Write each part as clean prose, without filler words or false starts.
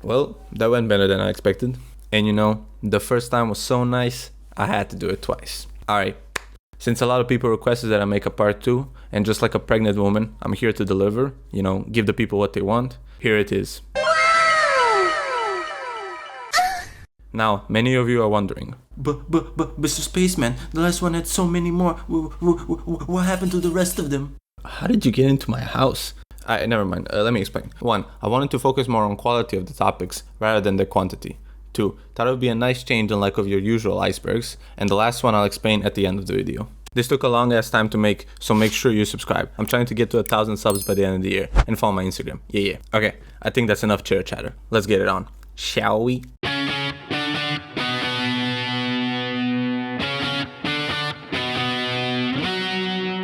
Well, that went better than I expected. And you know, the first time was so nice, I had to do it twice. Alright, since a lot of people requested that I make a part 2, and just like a pregnant woman, I'm here to deliver, you know, give the people what they want. Here it is. Now, many of you are wondering, but Mr. Spaceman, the last one had so many more. What happened to the rest of them? How did you get into my house? Never mind, let me explain. 1. I wanted to focus more on quality of the topics rather than the quantity. 2. Thought it would be a nice change unlike of your usual icebergs. And the last one I'll explain at the end of the video. This took a long ass time to make, so make sure you subscribe. I'm trying to get to 1,000 subs by the end of the year. And follow my Instagram. Yeah. Okay, I think that's enough chitter chatter. Let's get it on. Shall we?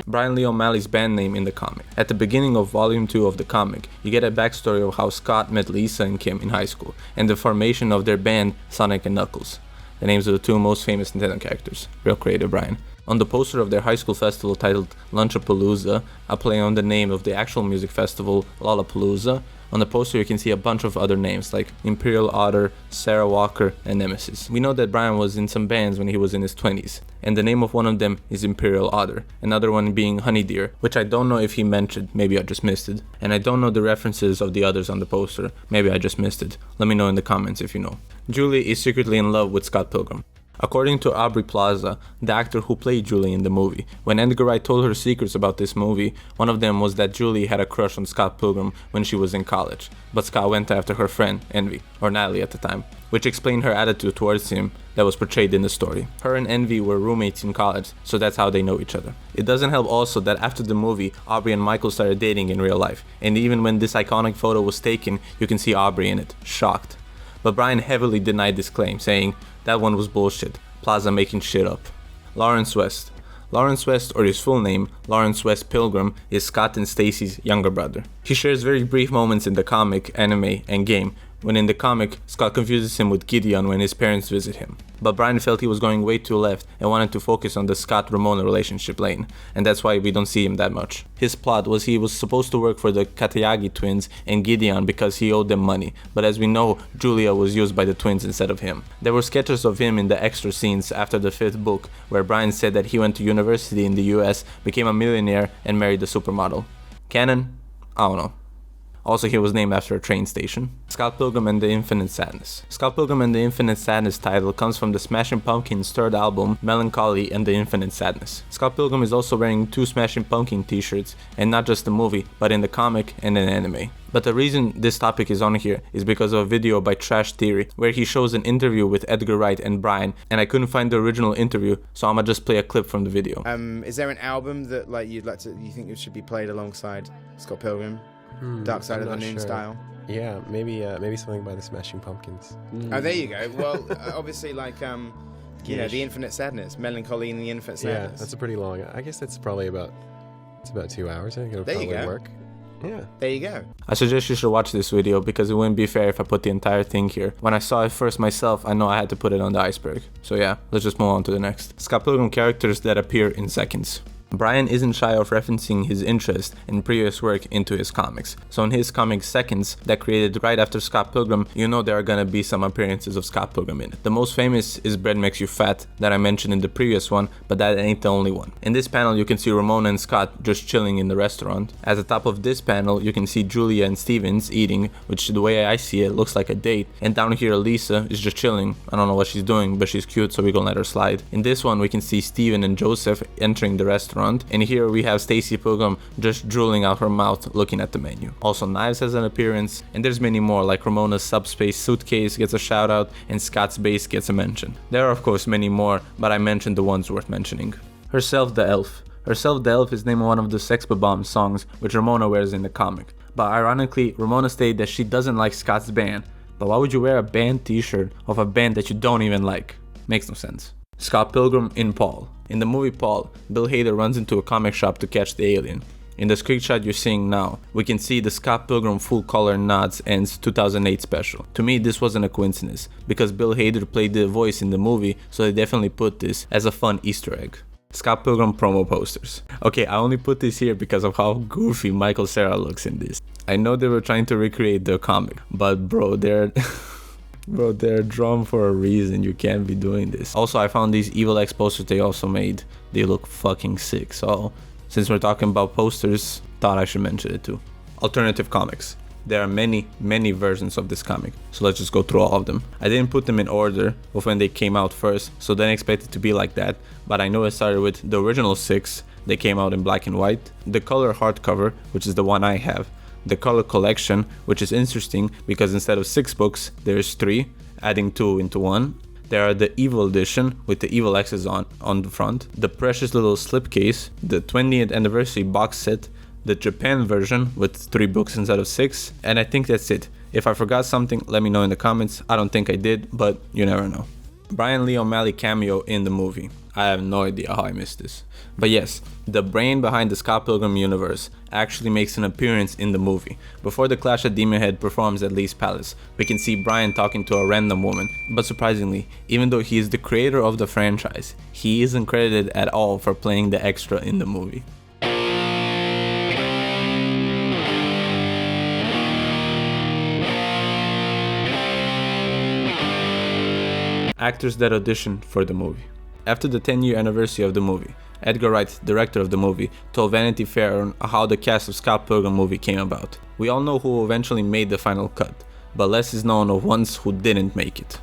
Bryan Lee O'Malley's band name in the comic. At the beginning of volume 2 of the comic, you get a backstory of how Scott met Lisa and Kim in high school, and the formation of their band, Sonic and Knuckles. The names of the two most famous Nintendo characters. Real creative, Bryan. On the poster of their high school festival titled Lunchapalooza, a play on the name of the actual music festival, Lollapalooza, on the poster you can see a bunch of other names like Imperial Otter, Sarah Walker, and Nemesis. We know that Bryan was in some bands when he was in his 20s, and the name of one of them is Imperial Otter, another one being Honey Deer, which I don't know if he mentioned, maybe I just missed it. And I don't know the references of the others on the poster, maybe I just missed it. Let me know in the comments if you know. Julie is secretly in love with Scott Pilgrim. According to Aubrey Plaza, the actor who played Julie in the movie, when Edgar Wright told her secrets about this movie, one of them was that Julie had a crush on Scott Pilgrim when she was in college, but Scott went after her friend, Envy, or Natalie at the time, which explained her attitude towards him that was portrayed in the story. Her and Envy were roommates in college, so that's how they know each other. It doesn't help also that after the movie, Aubrey and Michael started dating in real life, and even when this iconic photo was taken, you can see Aubrey in it, shocked. But Bryan heavily denied this claim, saying, "That one was bullshit. Plaza making shit up." Lawrence West. Lawrence West, or his full name, Lawrence West Pilgrim, is Scott and Stacy's younger brother. He shares very brief moments in the comic, anime, and game, when in the comic, Scott confuses him with Gideon when his parents visit him. But Bryan felt he was going way too left and wanted to focus on the Scott-Ramona relationship lane, and that's why we don't see him that much. His plot was he was supposed to work for the Katayagi twins and Gideon because he owed them money, but as we know, Julia was used by the twins instead of him. There were sketches of him in the extra scenes after the 5th book, where Bryan said that he went to university in the US, became a millionaire, and married a supermodel. Canon? I don't know. Also, he was named after a train station. Scott Pilgrim and the Infinite Sadness. Scott Pilgrim and the Infinite Sadness title comes from the Smashing Pumpkins' third album, Melancholy and the Infinite Sadness. Scott Pilgrim is also wearing 2 Smashing Pumpkin t-shirts, and not just the movie, but in the comic and in anime. But the reason this topic is on here is because of a video by Trash Theory, where he shows an interview with Edgar Wright and Bryan, and I couldn't find the original interview, so I'ma just play a clip from the video. Is there an album that you think it should be played alongside Scott Pilgrim? Dark Side of the Moon style. Yeah, maybe something by the Smashing Pumpkins. Oh, there you go. Well, obviously, you know, the Infinite Sadness, Melancholy and the Infinite Sadness. Yeah, that's a pretty long. I guess that's probably about 2 hours. I think it'll probably work. Yeah. There you go. I suggest you should watch this video because it wouldn't be fair if I put the entire thing here. When I saw it first myself, I know I had to put it on the iceberg. So yeah, let's just move on to the next. Scott Pilgrim characters that appear in seconds. Bryan isn't shy of referencing his interest in previous work into his comics. So in his comic Seconds, that created right after Scott Pilgrim, you know there are gonna be some appearances of Scott Pilgrim in it. The most famous is Bread Makes You Fat, that I mentioned in the previous one, but that ain't the only one. In this panel you can see Ramona and Scott just chilling in the restaurant. At the top of this panel you can see Julia and Stevens eating, which the way I see it looks like a date, and down here Lisa is just chilling. I don't know what she's doing, but she's cute, so we gonna let her slide. In this one we can see Steven and Joseph entering the restaurant, and here we have Stacy Pilgrim just drooling out her mouth looking at the menu. Also Knives has an appearance, and there's many more, like Ramona's subspace suitcase gets a shout out and Scott's base gets a mention. There are of course many more, but I mentioned the ones worth mentioning. Herself the Elf. Herself the Elf is named one of the Sex Bomb songs which Ramona wears in the comic. But ironically, Ramona stated that she doesn't like Scott's band. But why would you wear a band t-shirt of a band that you don't even like? Makes no sense. Scott Pilgrim in Paul. In the movie Paul, Bill Hader runs into a comic shop to catch the alien. In the screenshot you're seeing now, we can see the Scott Pilgrim full color Nods Ends 2008 special. To me this wasn't a coincidence, because Bill Hader played the voice in the movie, so they definitely put this as a fun Easter egg. Scott Pilgrim promo posters. Okay, I only put this here because of how goofy Michael Cera looks in this. I know they were trying to recreate the comic, but bro, they're drawn for a reason. You can't be doing this. Also, I found these Evil X posters they also made. They look fucking sick. So since we're talking about posters, thought I should mention it too. Alternative comics. There are many versions of this comic, so let's just go through all of them. I didn't put them in order of when they came out first, so didn't expect it to be like that, but I know it started with the original 6. They came out in black and white, the color hardcover, which is the one I have, the color collection, which is interesting because instead of 6 books, there's 3, adding 2 into 1. There are the Evil edition with the Evil X's on the front, the precious little slipcase, the 20th anniversary box set, the Japan version with 3 books instead of 6, and I think that's it. If I forgot something, let me know in the comments. I don't think I did, but you never know. Bryan Lee O'Malley cameo in the movie. I have no idea how I missed this. But yes, the brain behind the Scott Pilgrim universe actually makes an appearance in the movie. Before the Clash at Demon Head performs at Lee's Palace, we can see Bryan talking to a random woman. But surprisingly, even though he is the creator of the franchise, he isn't credited at all for playing the extra in the movie. Actors that auditioned for the movie. After the 10-year anniversary of the movie, Edgar Wright, director of the movie, told Vanity Fair on how the cast of Scott Pilgrim movie came about. We all know who eventually made the final cut, but less is known of ones who didn't make it.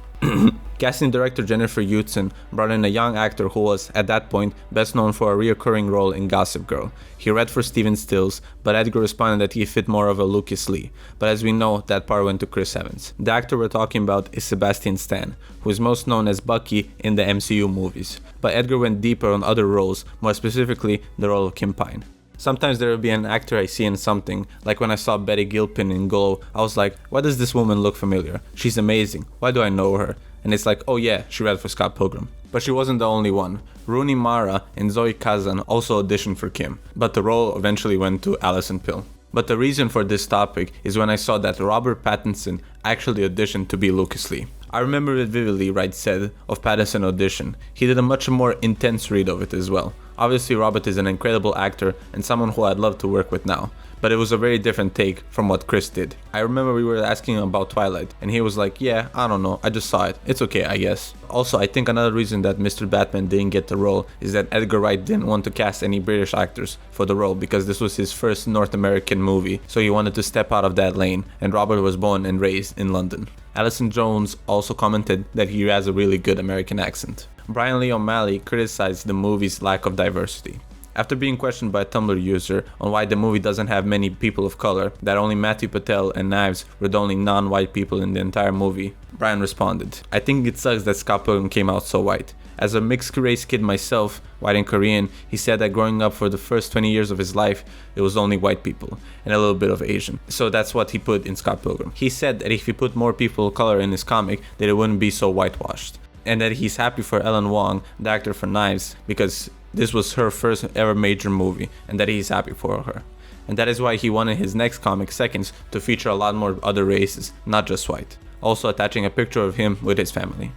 Casting director Jennifer Hudson brought in a young actor who was, at that point, best known for a reoccurring role in Gossip Girl. He read for Steven Stills, but Edgar responded that he fit more of a Lucas Lee, but as we know, that part went to Chris Evans. The actor we're talking about is Sebastian Stan, who is most known as Bucky in the MCU movies, but Edgar went deeper on other roles, more specifically the role of Kim Pine. Sometimes there will be an actor I see in something, like when I saw Betty Gilpin in Glow, I was like, why does this woman look familiar? She's amazing, why do I know her? And it's like, oh yeah, she read for Scott Pilgrim. But she wasn't the only one. Rooney Mara and Zoe Kazan also auditioned for Kim, but the role eventually went to Alison Pill. But the reason for this topic is when I saw that Robert Pattinson actually auditioned to be Lucas Lee. I remember it vividly, Wright said, of Pattinson audition. He did a much more intense read of it as well. Obviously Robert is an incredible actor and someone who I'd love to work with now, but it was a very different take from what Chris did. I remember we were asking him about Twilight and he was like, yeah, I don't know, I just saw it, it's okay I guess. Also, I think another reason that Mr. Batman didn't get the role is that Edgar Wright didn't want to cast any British actors for the role because this was his first North American movie, so he wanted to step out of that lane, and Robert was born and raised in London. Alison Jones also commented that he has a really good American accent. Bryan Lee O'Malley criticized the movie's lack of diversity. After being questioned by a Tumblr user on why the movie doesn't have many people of color, that only Matthew Patel and Knives were the only non-white people in the entire movie, Bryan responded, I think it sucks that Scott Pilgrim came out so white. As a mixed race kid myself, white and Korean, he said that growing up for the first 20 years of his life, it was only white people and a little bit of Asian. So that's what he put in Scott Pilgrim. He said that if he put more people of color in his comic, that it wouldn't be so whitewashed. And that he's happy for Ellen Wong, the actor for Knives, because this was her first ever major movie, and that he's happy for her. And that is why he wanted his next comic, Seconds, to feature a lot more other races, not just white. Also attaching a picture of him with his family.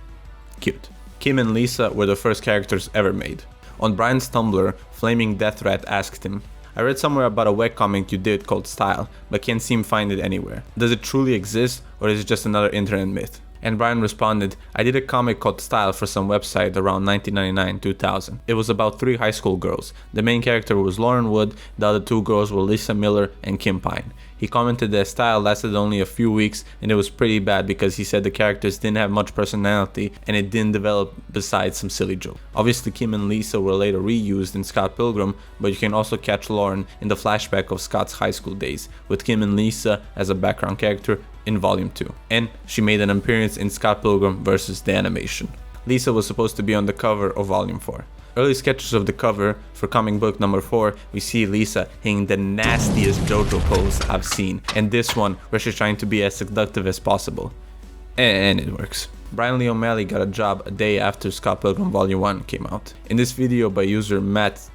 Cute. Kim and Lisa were the first characters ever made. On Bryan's Tumblr, Flaming Death Rat asked him, I read somewhere about a webcomic you did called Style, but can't seem to find it anywhere. Does it truly exist, or is it just another internet myth? And Bryan responded, I did a comic called Style for some website around 1999-2000. It was about 3 high school girls. The main character was Lauren Wood, the other 2 girls were Lisa Miller and Kim Pine. He commented that Style lasted only a few weeks and it was pretty bad because he said the characters didn't have much personality and it didn't develop besides some silly jokes. Obviously Kim and Lisa were later reused in Scott Pilgrim, but you can also catch Lauren in the flashback of Scott's high school days, with Kim and Lisa as a background character in Volume 2. And she made an appearance in Scott Pilgrim vs. the Animation. Lisa was supposed to be on the cover of Volume 4. Early sketches of the cover for comic book number 4, we see Lisa hitting the nastiest JoJo pose I've seen, and this one where she's trying to be as seductive as possible. And it works. Bryan Lee O'Malley got a job a day after Scott Pilgrim Volume 1 came out. In this video by user Matt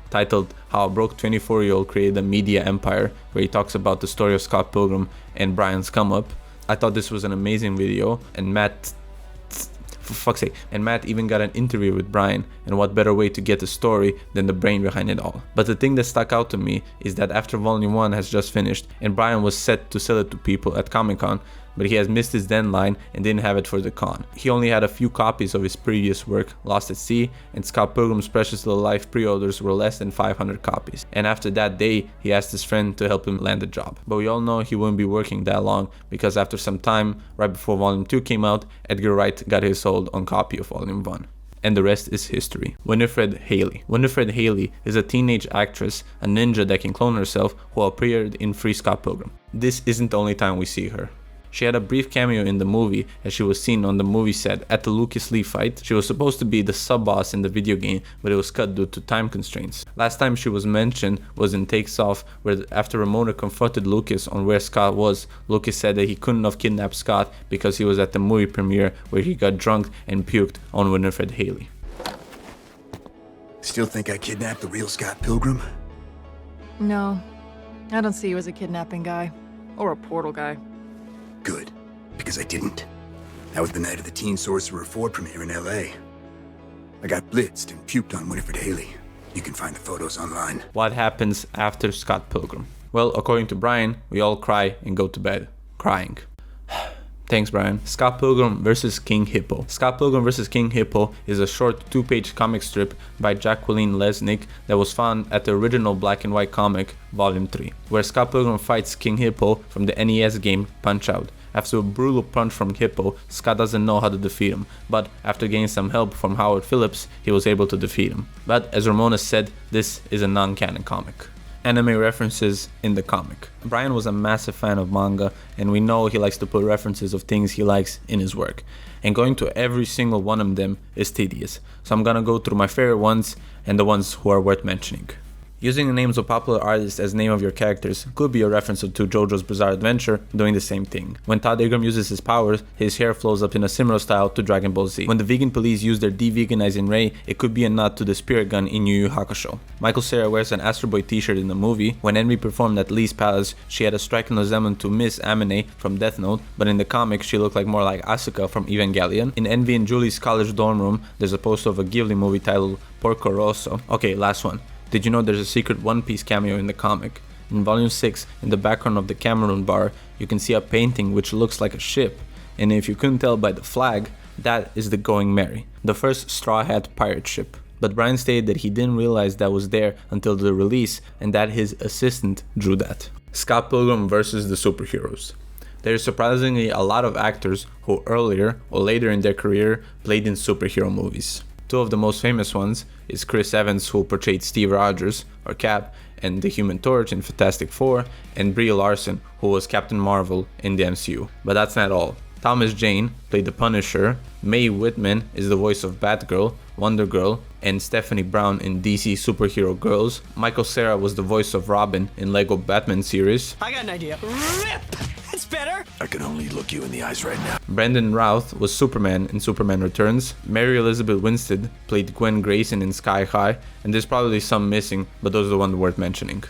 titled How a Broke 24-Year-Old Created a Media Empire, where he talks about the story of Scott Pilgrim and Bryan's come up, I thought this was an amazing video, and Matt for fuck's sake. And Matt even got an interview with Bryan, and what better way to get the story than the brain behind it all. But the thing that stuck out to me is that after Volume 1 has just finished, and Bryan was set to sell it to people at Comic-Con, but he has missed his deadline and didn't have it for the con. He only had a few copies of his previous work, Lost at Sea, and Scott Pilgrim's Precious Little Life pre-orders were less than 500 copies. And after that day, he asked his friend to help him land the job. But we all know he wouldn't be working that long, because after some time, right before Volume 2 came out, Edgar Wright got his hold on copy of Volume 1. And the rest is history. Winifred Haley. Winifred Haley is a teenage actress, a ninja that can clone herself, who appeared in Free Scott Pilgrim. This isn't the only time we see her. She had a brief cameo in the movie as she was seen on the movie set at the Lucas Lee fight. She was supposed to be the sub-boss in the video game, but it was cut due to time constraints. Last time she was mentioned was in Takes Off, where after Ramona confronted Lucas on where Scott was, Lucas said that he couldn't have kidnapped Scott because he was at the movie premiere where he got drunk and puked on Winifred Haley. Still think I kidnapped the real Scott Pilgrim? No, I don't see you as a kidnapping guy. Or a portal guy. Good, because I didn't. That was the night of the Teen Sorcerer 4 premiere in LA. I got blitzed and puked on Winifred Haley. You can find the photos online. What happens after Scott Pilgrim? Well, according to Bryan, we all cry and go to bed crying. Thanks, Bryan. Scott Pilgrim vs. King Hippo. Scott Pilgrim vs. King Hippo is a short 2-page comic strip by Jacqueline Lesnick that was found at the original black and white comic, Volume 3, where Scott Pilgrim fights King Hippo from the NES game Punch-Out! After a brutal punch from Hippo, Scott doesn't know how to defeat him, but after getting some help from Howard Phillips, he was able to defeat him. But as Ramona said, this is a non-canon comic. Anime references in the comic. Bryan was a massive fan of manga, and we know he likes to put references of things he likes in his work. And going to every single one of them is tedious, so I'm gonna go through my favorite ones and the ones who are worth mentioning. Using the names of popular artists as name of your characters could be a reference to JoJo's Bizarre Adventure doing the same thing. When Todd Ingram uses his powers, his hair flows up in a similar style to Dragon Ball Z. When the vegan police use their de-veganizing ray, it could be a nod to the spirit gun in Yu Yu Hakusho. Michael Cera wears an Astro Boy t-shirt in the movie. When Envy performed at Lee's Palace, she had a striking resemblance to Miss Amine from Death Note, but in the comic she looked like more like Asuka from Evangelion. In Envy and Julie's college dorm room, there's a poster of a Ghibli movie titled Porco Rosso. Okay, last one. Did you know there's a secret One Piece cameo in the comic? In Volume 6, in the background of the Cameroon bar, you can see a painting which looks like a ship, and if you couldn't tell by the flag, that is the Going Merry, the first Straw Hat pirate ship. But Bryan stated that he didn't realize that was there until the release, and that his assistant drew that. Scott Pilgrim vs. the superheroes. There is surprisingly a lot of actors who earlier or later in their career played in superhero movies. Two of the most famous ones is Chris Evans, who portrayed Steve Rogers, or Cap, and the Human Torch in Fantastic Four, and Brie Larson, who was Captain Marvel in the MCU. But that's not all. Thomas Jane played the Punisher, Mae Whitman is the voice of Batgirl, Wonder Girl, and Stephanie Brown in DC Superhero Girls. Michael Cera was the voice of Robin in Lego Batman series. I got an idea. Rip! It's better! I can only look you in the eyes right now. Brandon Routh was Superman in Superman Returns. Mary Elizabeth Winstead played Gwen Grayson in Sky High, and there's probably some missing, but those are the ones worth mentioning.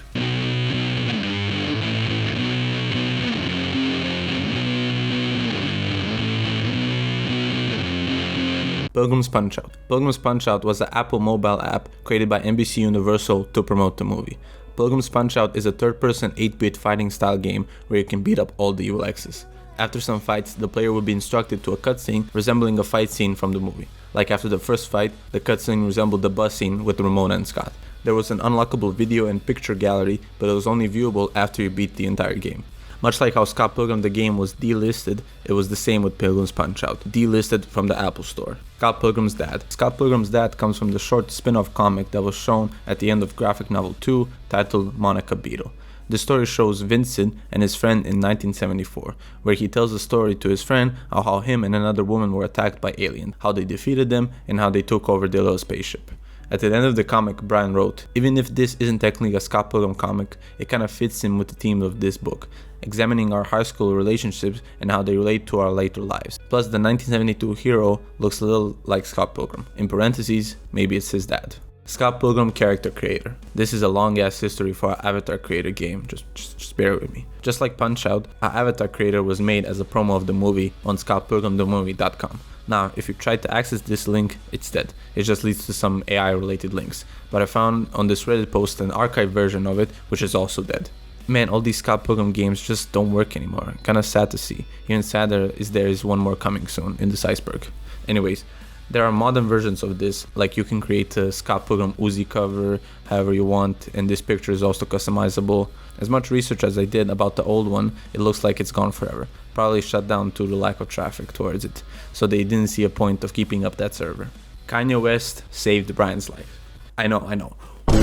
Pilgrim's Punch-Out! Pilgrim's Punch-Out was an Apple mobile app created by NBC Universal to promote the movie. Pilgrim's Punch-Out is a third-person 8-bit fighting style game where you can beat up all the evil exes. After some fights, the player will be instructed to a cutscene resembling a fight scene from the movie. Like after the first fight, the cutscene resembled the bus scene with Ramona and Scott. There was an unlockable video and picture gallery, but it was only viewable after you beat the entire game. Much like how Scott Pilgrim the game was delisted, it was the same with Pilgrim's Punch-Out, delisted from the Apple Store. Scott Pilgrim's Dad. Scott Pilgrim's Dad comes from the short spin-off comic that was shown at the end of graphic novel 2 titled Monica Beetle. The story shows Vincent and his friend in 1974, where he tells the story to his friend of how him and another woman were attacked by aliens, how they defeated them, and how they took over their little spaceship. At the end of the comic, Bryan wrote, "Even if this isn't technically a Scott Pilgrim comic, it kind of fits in with the theme of this book, examining our high school relationships and how they relate to our later lives. Plus, the 1972 hero looks a little like Scott Pilgrim. In parentheses, maybe it's his dad." Scott Pilgrim character creator. This is a long ass history for our Avatar creator game, just bear with me. Just like Punch-Out, our Avatar creator was made as a promo of the movie on scottpilgrimthemovie.com. Now, if you try to access this link, it's dead. It just leads to some AI related links. But I found on this Reddit post an archived version of it, which is also dead. Man, all these Scott Pilgrim games just don't work anymore. Kinda sad to see. Even sadder is there is one more coming soon in this iceberg. Anyways, there are modern versions of this, like you can create a Scott Pilgrim Uzi cover however you want, and this picture is also customizable. As much research as I did about the old one, it looks like it's gone forever. Probably shut down due to the lack of traffic towards it, so they didn't see a point of keeping up that server. Kanye West saved Bryan's life. I know.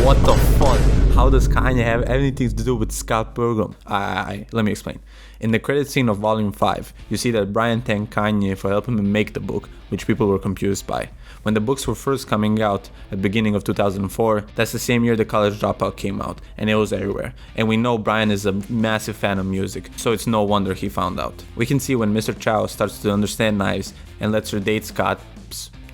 What the fuck? How does Kanye have anything to do with Scott Pilgrim? Let me explain. In the credit scene of Volume 5, you see that Bryan thanked Kanye for helping him make the book, which people were confused by. When the books were first coming out at the beginning of 2004, that's the same year The College Dropout came out, and it was everywhere. And we know Bryan is a massive fan of music, so it's no wonder he found out. We can see when Mr. Chow starts to understand knives and lets her date Scott.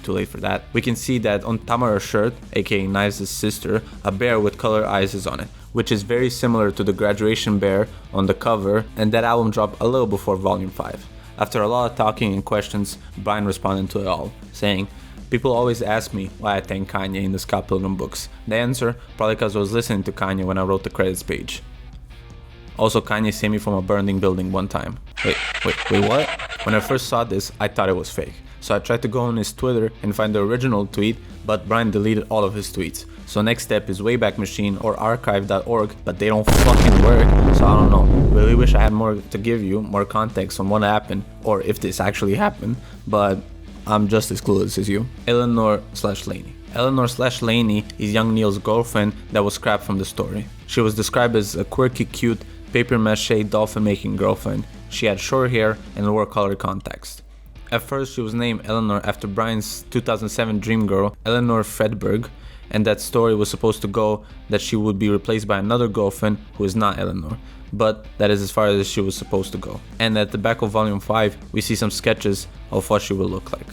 Too late for that. We can see that on Tamara's shirt, aka Knives' sister, a bear with colored eyes is on it, which is very similar to the graduation bear on the cover, and that album dropped a little before Volume 5. After a lot of talking and questions, Bryan responded to it all, saying, "People always ask me why I thank Kanye in the Scott Pilgrim books. The answer, probably because I was listening to Kanye when I wrote the credits page. Also, Kanye saved me from a burning building one time." Wait, what? When I first saw this, I thought it was fake. So I tried to go on his Twitter and find the original tweet, but Bryan deleted all of his tweets. So next step is Wayback Machine or archive.org, but they don't fucking work, so I don't know. Really wish I had more to give you, more context on what happened, or if this actually happened, but I'm just as clueless as you. Eleanor/Laney. Eleanor/Laney is young Neil's girlfriend that was scrapped from the story. She was described as a quirky, cute, paper mache dolphin making girlfriend. She had short hair and wore colored contacts. At first, she was named Eleanor after Bryan's 2007 dream girl, Eleanor Fredberg, and that story was supposed to go that she would be replaced by another girlfriend who is not Eleanor, but that is as far as she was supposed to go. And at the back of Volume 5, we see some sketches of what she will look like.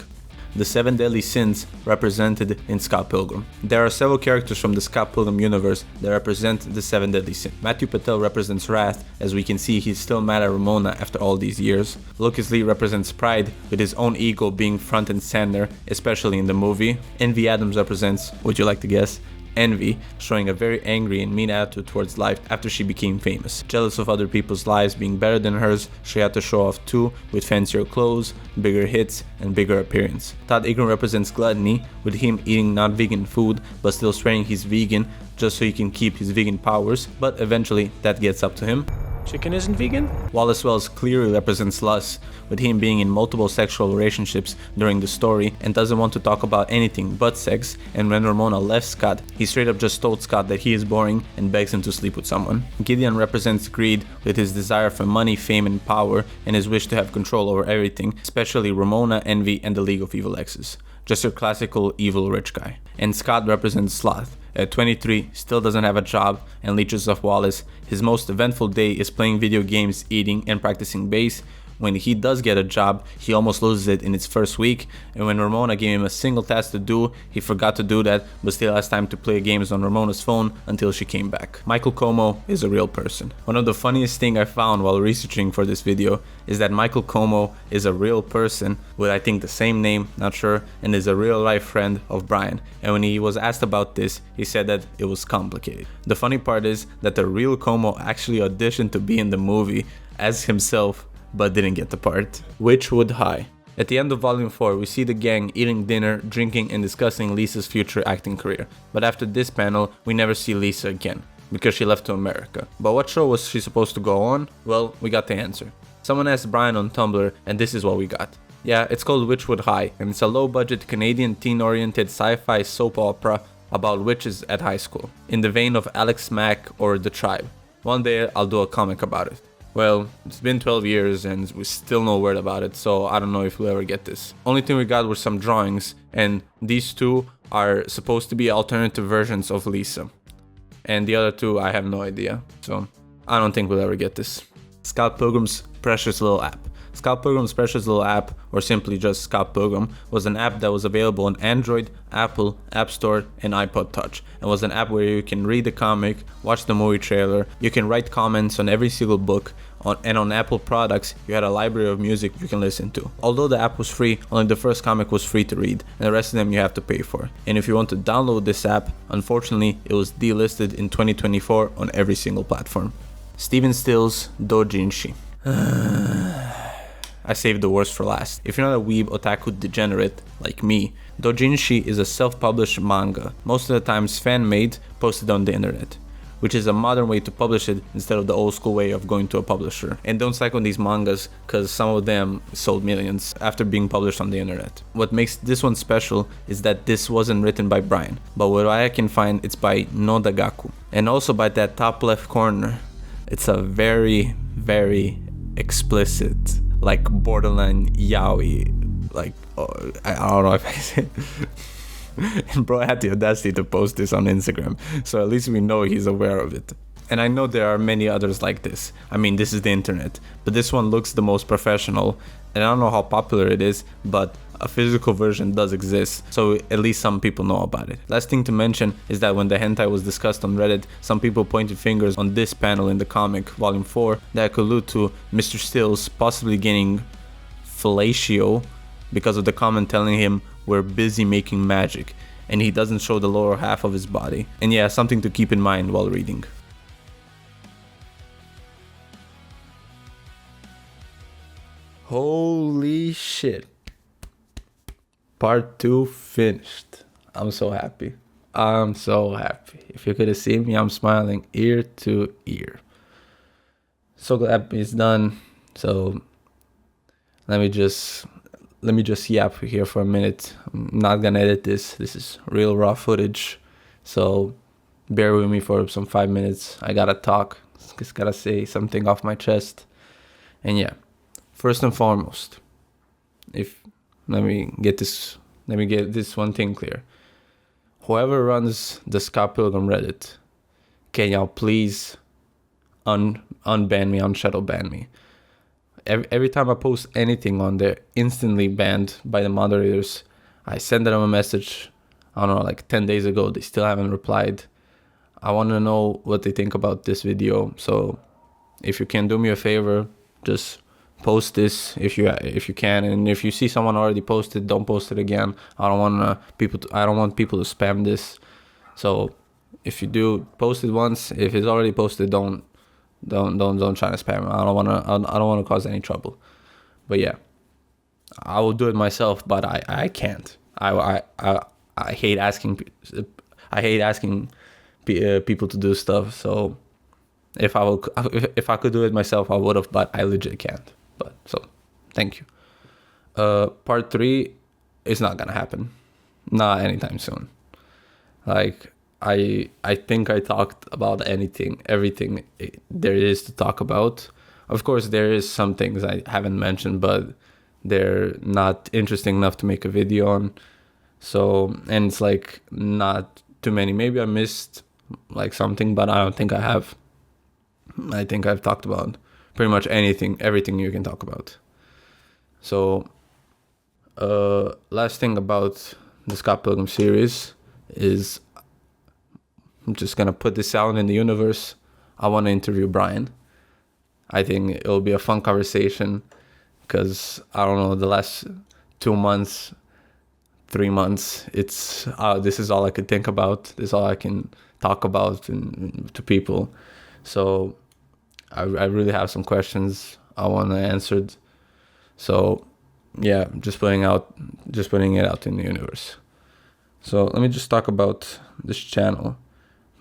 The 7 deadly sins represented in Scott Pilgrim. There are several characters from the Scott Pilgrim universe that represent the 7 deadly sins. Matthew Patel represents wrath, as we can see he's still mad at Ramona after all these years. Lucas Lee represents pride, with his own ego being front and center, especially in the movie. Envy Adams represents, would you like to guess? Envy, showing a very angry and mean attitude towards life after she became famous. Jealous of other people's lives being better than hers, she had to show off too, with fancier clothes, bigger hits, and bigger appearance. Todd Ingram represents gluttony, with him eating non-vegan food but still swearing he's vegan just so he can keep his vegan powers, but eventually that gets up to him. Chicken isn't vegan? Wallace Wells clearly represents lust, with him being in multiple sexual relationships during the story and doesn't want to talk about anything but sex, and when Ramona left Scott, he straight up just told Scott that he is boring and begs him to sleep with someone. Gideon represents greed, with his desire for money, fame, and power, and his wish to have control over everything, especially Ramona, Envy, and the League of Evil Exes. Just your classical evil rich guy. And Scott represents sloth. At 23, still doesn't have a job and leeches off Wallace. His most eventful day is playing video games, eating, and practicing bass. When he does get a job, he almost loses it in its first week, and when Ramona gave him a single task to do, he forgot to do that, but still has time to play games on Ramona's phone until she came back. Michael Como is a real person. One of the funniest things I found while researching for this video is that Michael Como is a real person with I think the same name, not sure, and is a real life friend of Bryan, and when he was asked about this, he said that it was complicated. The funny part is that the real Como actually auditioned to be in the movie as himself, but didn't get the part. Witchwood High. At the end of Volume 4, we see the gang eating dinner, drinking, and discussing Lisa's future acting career. But after this panel, we never see Lisa again, because she left to America. But what show was she supposed to go on? Well, we got the answer. Someone asked Bryan on Tumblr, and this is what we got. Yeah, it's called Witchwood High, and it's a low-budget Canadian teen-oriented sci-fi soap opera about witches at high school, in the vein of Alex Mack or The Tribe. One day, I'll do a comic about it. Well, it's been 12 years and we still no word about it, so I don't know if we'll ever get this. Only thing we got were some drawings, and these two are supposed to be alternative versions of Lisa. And the other two, I have no idea, so I don't think we'll ever get this. Scott Pilgrim's precious little app. Scott Pilgrim's precious little app, or simply just Scott Pilgrim, was an app that was available on Android, Apple, App Store, and iPod Touch. It was an app where you can read the comic, watch the movie trailer, you can write comments on every single book, and on Apple products, you had a library of music you can listen to. Although the app was free, only the first comic was free to read, and the rest of them you have to pay for. And if you want to download this app, unfortunately, it was delisted in 2024 on every single platform. Steven Stills' Dojinshi. I saved the worst for last. If you're not a weeb otaku degenerate like me, Dojinshi is a self-published manga, most of the times fan-made, posted on the internet, which is a modern way to publish it instead of the old school way of going to a publisher. And don't psych on these mangas, cause some of them sold millions after being published on the internet. What makes this one special is that this wasn't written by Bryan, but what I can find, it's by Nodagaku. And also by that top left corner, it's a very, very explicit, like borderline yaoi, like, I don't know if I said. And bro had the audacity to post this on Instagram, so at least we know he's aware of it. And I know there are many others like this. I mean, this is the internet, but this one looks the most professional, and I don't know how popular it is, but a physical version does exist, so at least some people know about it. Last thing to mention is that when the hentai was discussed on Reddit, some people pointed fingers on this panel in the comic, volume 4, that could allude to Mr. Stills possibly getting fellatio because of the comment telling him we're busy making magic, and he doesn't show the lower half of his body. And yeah, something to keep in mind while reading. Holy shit. Part 2 finished. I'm so happy. I'm so happy. If you could have seen me, I'm smiling ear to ear. So glad it's done. So let me just yap here for a minute. I'm not gonna edit this. This is real raw footage. So bear with me for some 5 minutes. I gotta talk. Just gotta say something off my chest. And yeah, first and foremost, let me get this one thing clear. Whoever runs the Scott Pilgrim Reddit, can y'all please unban me, unshadow ban me? Every time I post anything on there, instantly banned by the moderators. I sent them a message, I don't know, like 10 days ago. They still haven't replied. I want to know what they think about this video. So if you can do me a favor, just post this if you can, and if you see someone already posted, don't post it again. I don't want people to spam this. So if you do post it once, if it's already posted, don't try to spam it. I don't want to cause any trouble. But yeah, I will do it myself, but I can't. I hate asking people to do stuff. So if I could do it myself, I would have, but I legit can't. But so, thank you. Part 3 is not gonna happen, not anytime soon. Like I think I talked about everything there is to talk about. Of course, there is some things I haven't mentioned, but they're not interesting enough to make a video on. So, and it's like not too many. Maybe I missed like something, but I don't think I have. I think I've talked about pretty much everything you can talk about. So, last thing about the Scott Pilgrim series is, I'm just gonna put this out in the universe. I want to interview Bryan. I think it'll be a fun conversation because I don't know, the last 2 months, 3 months, it's this is all I could think about. This is all I can talk about to people. So I really have some questions I want answered. So yeah, just putting it out in the universe. So let me just talk about this channel.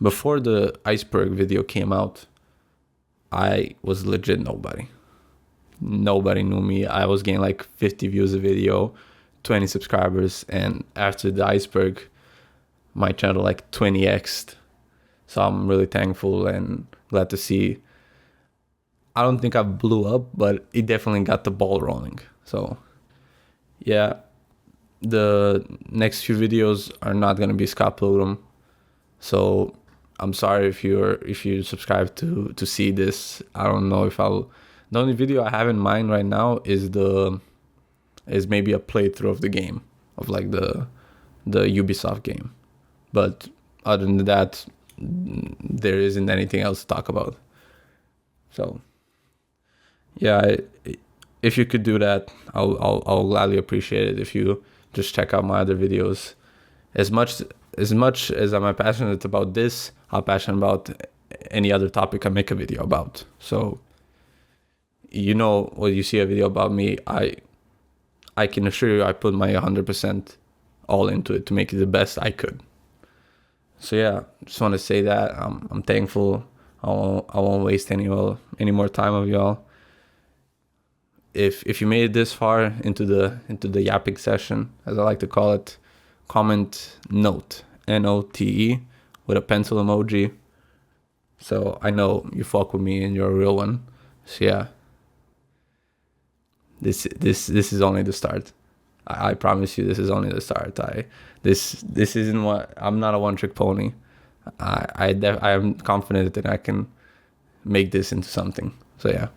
Before the Iceberg video came out, I was legit nobody. Nobody knew me. I was getting like 50 views a video, 20 subscribers, and after the Iceberg, my channel like 20x'd. So I'm really thankful and glad to see. I don't think I blew up, but it definitely got the ball rolling. So yeah, the next few videos are not gonna be Scott Pilgrim. So I'm sorry if you subscribe to see this. I don't know if I'll The only video I have in mind right now is maybe a playthrough of the game, of like the Ubisoft game. But other than that, there isn't anything else to talk about. So yeah, if you could do that, I'll gladly appreciate it. If you just check out my other videos, as much as I'm passionate about this, I'm passionate about any other topic I make a video about. So when you see a video about me, I can assure you I put my 100% all into it to make it the best I could. So yeah, just want to say that I'm thankful. I won't waste any more time of y'all. If you made it this far into the yapping session, as I like to call it, comment NOTE, NOTE, with a pencil emoji, so I know you fuck with me and you're a real one. So yeah, this is only the start. I promise you, this is only the start. This isn't what, I'm not a one-trick pony. I am confident that I can make this into something. So yeah,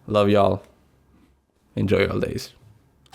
love y'all. Enjoy your days.